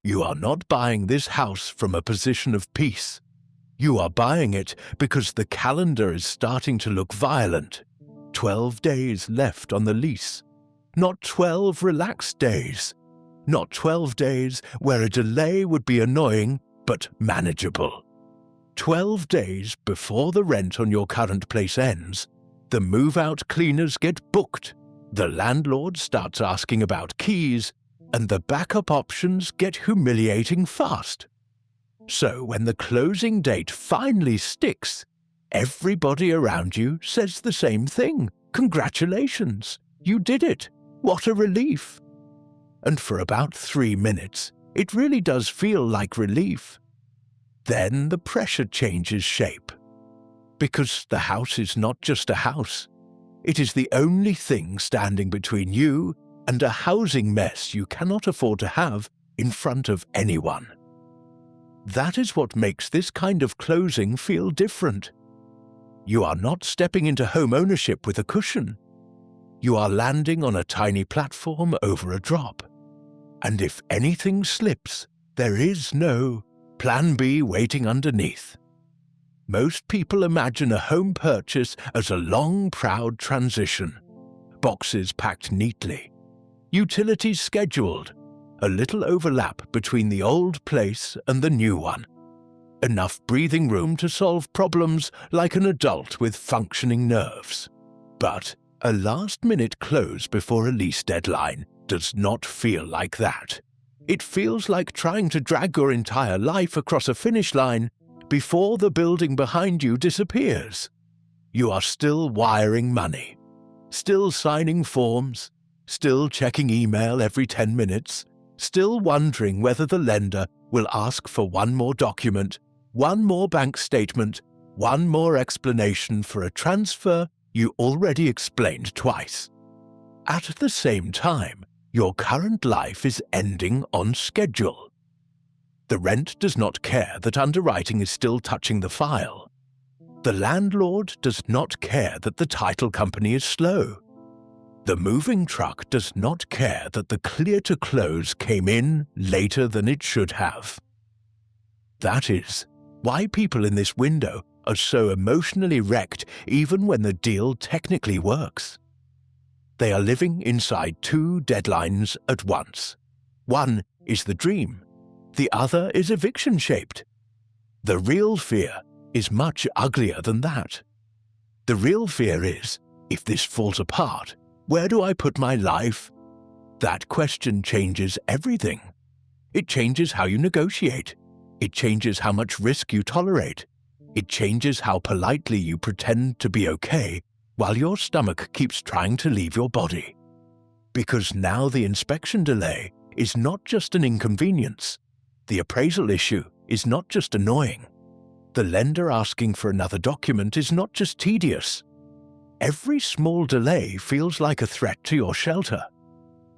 You are not buying this house from a position of peace. You are buying it because the calendar is starting to look violent. 12 days left on the lease. Not 12 relaxed days. Not 12 days where a delay would be annoying but manageable. 12 days before the rent on your current place ends, the move-out cleaners get booked, the landlord starts asking about keys, and the backup options get humiliating fast. So when the closing date finally sticks, everybody around you says the same thing. Congratulations, you did it. What a relief. And for about 3 minutes, it really does feel like relief. Then the pressure changes shape. Because the house is not just a house. It is the only thing standing between you and a housing mess you cannot afford to have in front of anyone. That is what makes this kind of closing feel different. You are not stepping into home ownership with a cushion. You are landing on a tiny platform over a drop. And if anything slips, there is no Plan B waiting underneath. Most people imagine a home purchase as a long, proud transition. Boxes packed neatly. Utilities scheduled. A little overlap between the old place and the new one. Enough breathing room to solve problems like an adult with functioning nerves. But a last-minute close before a lease deadline does not feel like that. It feels like trying to drag your entire life across a finish line before the building behind you disappears. You are still wiring money, still signing forms, still checking email every 10 minutes, still wondering whether the lender will ask for one more document, one more bank statement, one more explanation for a transfer you already explained twice. At the same time, your current life is ending on schedule. The rent does not care that underwriting is still touching the file. The landlord does not care that the title company is slow. The moving truck does not care that the clear to close came in later than it should have. That is why people in this window are so emotionally wrecked even when the deal technically works. They are living inside 2 deadlines at once. One is the dream. The other is eviction-shaped. The real fear is much uglier than that. The real fear is, if this falls apart, where do I put my life? That question changes everything. It changes how you negotiate. It changes how much risk you tolerate. It changes how politely you pretend to be okay while your stomach keeps trying to leave your body. Because now the inspection delay is not just an inconvenience. The appraisal issue is not just annoying. The lender asking for another document is not just tedious. Every small delay feels like a threat to your shelter.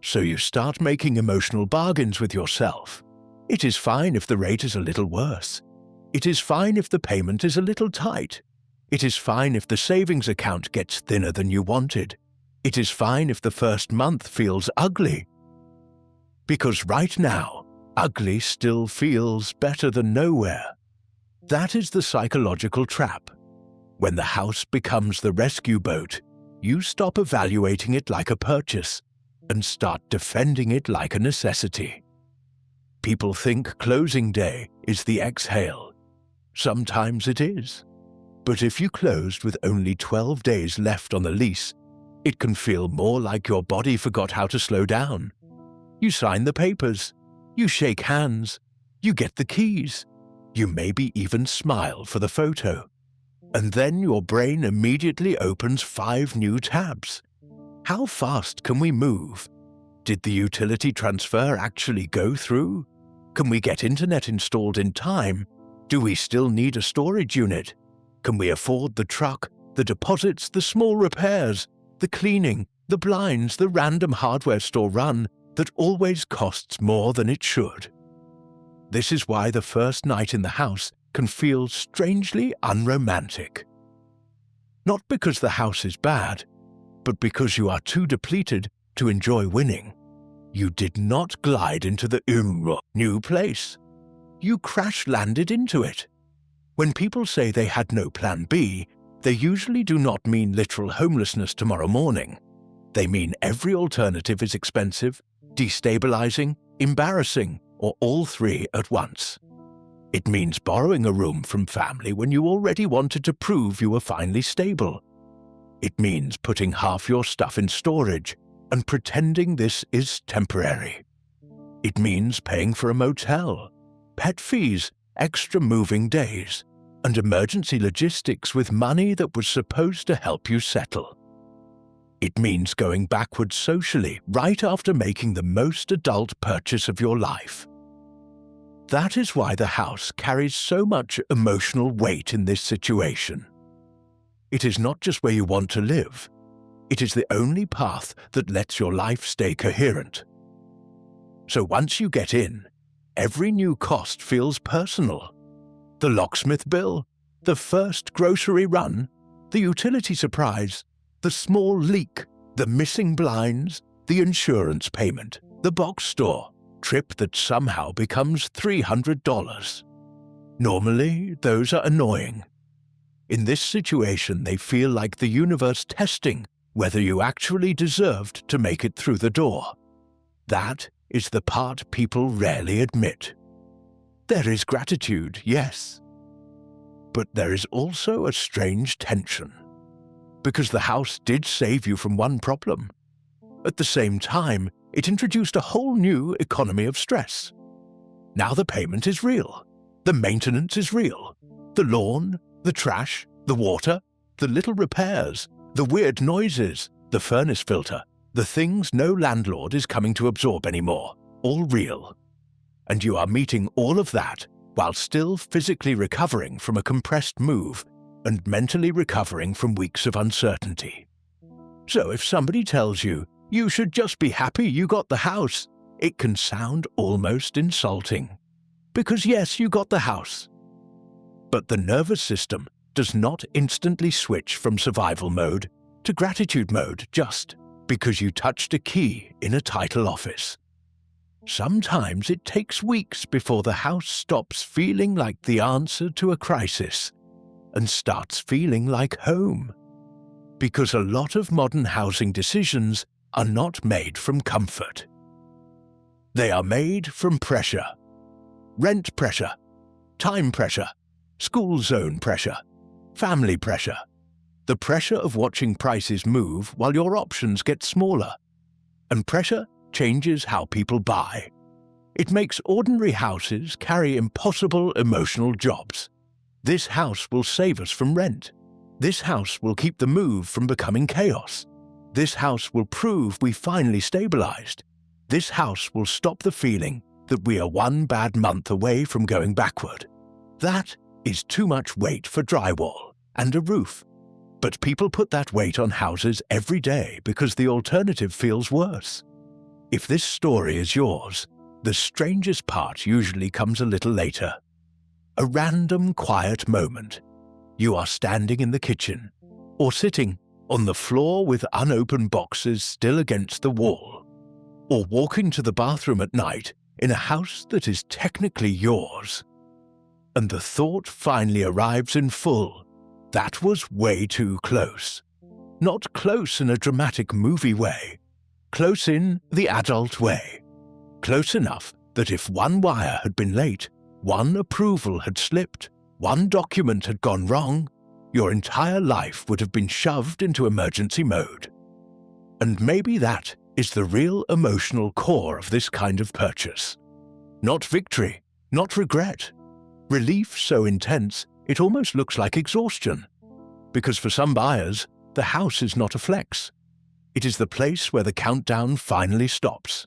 So you start making emotional bargains with yourself. It is fine if the rate is a little worse. It is fine if the payment is a little tight. It is fine if the savings account gets thinner than you wanted. It is fine if the first month feels ugly. Because right now, ugly still feels better than nowhere. That is the psychological trap. When the house becomes the rescue boat, you stop evaluating it like a purchase and start defending it like a necessity. People think closing day is the exhale. Sometimes it is. But if you closed with only 12 days left on the lease, it can feel more like your body forgot how to slow down. You sign the papers, you shake hands, you get the keys, you maybe even smile for the photo. And then your brain immediately opens 5 new tabs. How fast can we move? Did the utility transfer actually go through? Can we get internet installed in time? Do we still need a storage unit? Can we afford the truck, the deposits, the small repairs, the cleaning, the blinds, the random hardware store run that always costs more than it should? This is why the first night in the house can feel strangely unromantic. Not because the house is bad, but because you are too depleted to enjoy winning. You did not glide into the new place. You crash-landed into it. When people say they had no plan B, they usually do not mean literal homelessness tomorrow morning. They mean every alternative is expensive, destabilizing, embarrassing, or all three at once. It means borrowing a room from family when you already wanted to prove you were finally stable. It means putting half your stuff in storage and pretending this is temporary. It means paying for a motel, pet fees, extra moving days, and emergency logistics with money that was supposed to help you settle. It means going backwards socially right after making the most adult purchase of your life. That is why the house carries so much emotional weight in this situation. It is not just where you want to live. It is the only path that lets your life stay coherent. So once you get in, every new cost feels personal. The locksmith bill, the first grocery run, the utility surprise, the small leak, the missing blinds, the insurance payment, the box store trip that somehow becomes $300. Normally, those are annoying. In this situation, they feel like the universe testing whether you actually deserved to make it through the door. That is the part people rarely admit. There is gratitude, yes. But there is also a strange tension. Because the house did save you from one problem. At the same time, it introduced a whole new economy of stress. Now the payment is real. The maintenance is real. The lawn, the trash, the water, the little repairs, the weird noises, the furnace filter, the things no landlord is coming to absorb anymore, all real. And you are meeting all of that while still physically recovering from a compressed move and mentally recovering from weeks of uncertainty. So if somebody tells you, you should just be happy you got the house, it can sound almost insulting. Because yes, you got the house. But the nervous system does not instantly switch from survival mode to gratitude mode just because you touched a key in a title office. Sometimes it takes weeks before the house stops feeling like the answer to a crisis and starts feeling like home. Because a lot of modern housing decisions are not made from comfort. They are made from pressure. Rent pressure, time pressure, school zone pressure, family pressure, the pressure of watching prices move while your options get smaller. And pressure changes how people buy. It makes ordinary houses carry impossible emotional jobs. This house will save us from rent. This house will keep the move from becoming chaos. This house will prove we finally stabilized. This house will stop the feeling that we are one bad month away from going backward. That is too much weight for drywall and a roof. But people put that weight on houses every day because the alternative feels worse. If this story is yours, the strangest part usually comes a little later. A random quiet moment. You are standing in the kitchen or sitting on the floor with unopened boxes still against the wall, or walking to the bathroom at night in a house that is technically yours. And the thought finally arrives in full. That was way too close. Not close in a dramatic movie way. Close in the adult way. Close enough that if one wire had been late, one approval had slipped, one document had gone wrong, your entire life would have been shoved into emergency mode. And maybe that is the real emotional core of this kind of purchase. Not victory, not regret. Relief so intense it almost looks like exhaustion. Because for some buyers, the house is not a flex. It is the place where the countdown finally stops.